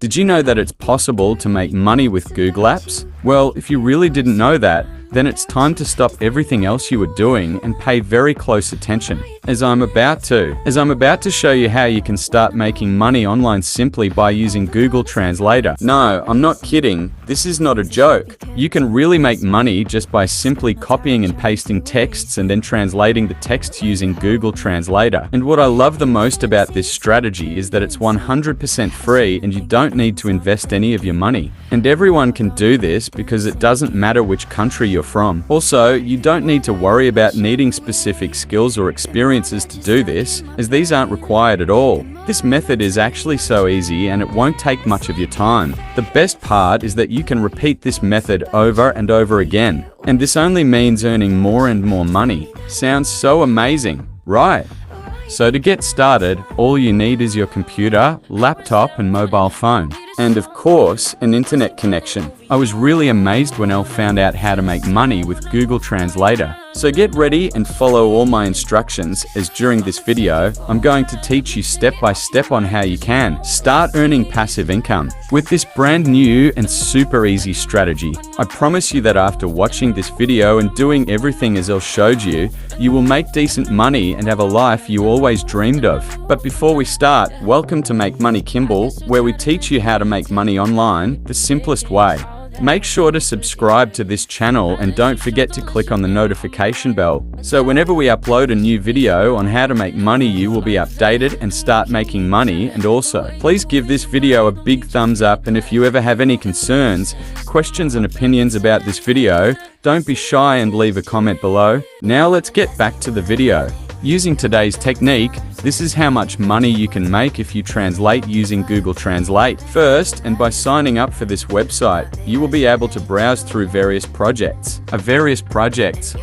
Did you know that it's possible to make money with Google Apps? Well, if you really didn't know that, then it's time to stop everything else you were doing and pay very close attention, as I'm about to show you how you can start making money online simply by using Google Translator. No, I'm not kidding. This is not a joke. You can really make money just by simply copying and pasting texts and then translating the text using Google Translator. And what I love the most about this strategy is that it's 100% free and you don't need to invest any of your money. And everyone can do this because it doesn't matter which country you're from. Also, you don't need to worry about needing specific skills or experiences to do this, as these aren't required at all. This method is actually so easy and it won't take much of your time. The best part is that you can repeat this method over and over again. And this only means earning more and more money. Sounds so amazing, right? So to get started, all you need is your computer, laptop and mobile phone. And of course, an internet connection. I was really amazed when Elle found out how to make money with Google Translator. So get ready and follow all my instructions, as during this video, I'm going to teach you step by step on how you can start earning passive income. With this brand new and super easy strategy, I promise you that after watching this video and doing everything as Elle showed you, you will make decent money and have a life you always dreamed of. But before we start, welcome to Make Money Kimball, where we teach you how to make money online the simplest way. Make sure to subscribe to this channel and don't forget to click on the notification bell. So whenever we upload a new video on how to make money, you will be updated and start making money. And also, please give this video a big thumbs up, and if you ever have any concerns, questions and opinions about this video, don't be shy and leave a comment below. Now let's get back to the video. Using today's technique, this is how much money you can make if you translate using Google Translate. First, and by signing up for this website, you will be able to browse through various projects,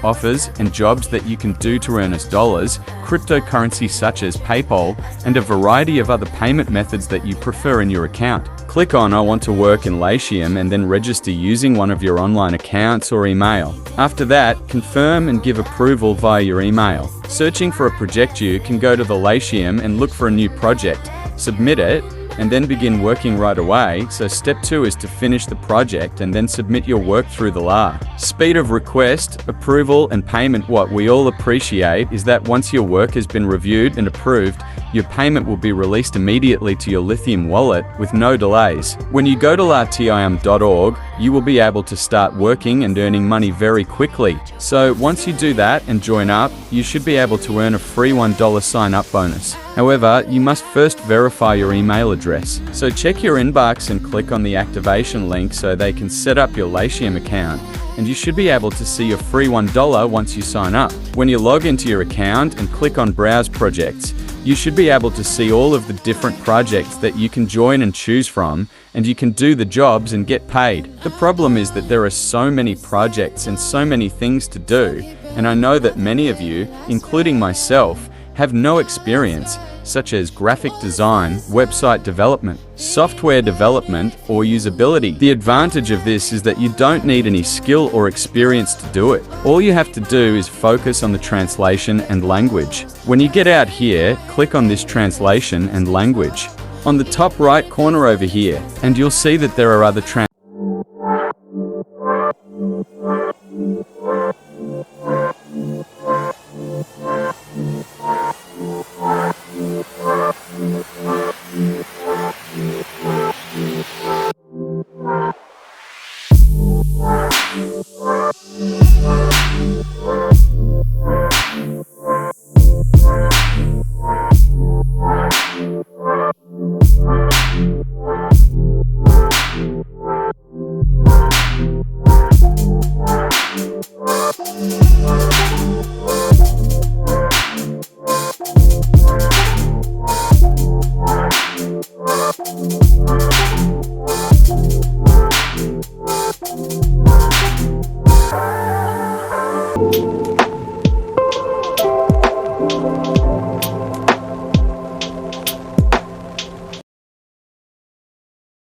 offers, and jobs that you can do to earn us dollars, cryptocurrency such as PayPal, and a variety of other payment methods that you prefer in your account. Click on I want to work in LATIUM and then register using one of your online accounts or email. After that, confirm and give approval via your email. Searching for a project, you can go to the LATIUM and look for a new project, submit it, and then begin working right away. So step 2 is to finish the project and then submit your work through the LA. Speed of request, approval and payment. What we all appreciate is that once your work has been reviewed and approved, your payment will be released immediately to your LATIUM wallet with no delays. When you go to LATIUM.org, you will be able to start working and earning money very quickly. So once you do that and join up, you should be able to earn a free $1 sign-up bonus. However, you must first verify your email address. So check your inbox and click on the activation link so they can set up your LATIUM account, and you should be able to see your free $1 once you sign up. When you log into your account and click on Browse Projects, you should be able to see all of the different projects that you can join and choose from, and you can do the jobs and get paid. The problem is that there are so many projects and so many things to do, and I know that many of you, including myself, have no experience, such as graphic design, website development, software development, or usability. The advantage of this is that you don't need any skill or experience to do it. All you have to do is focus on the translation and language. When you get out here, click on this translation and language on the top right corner over here, and you'll see that there are other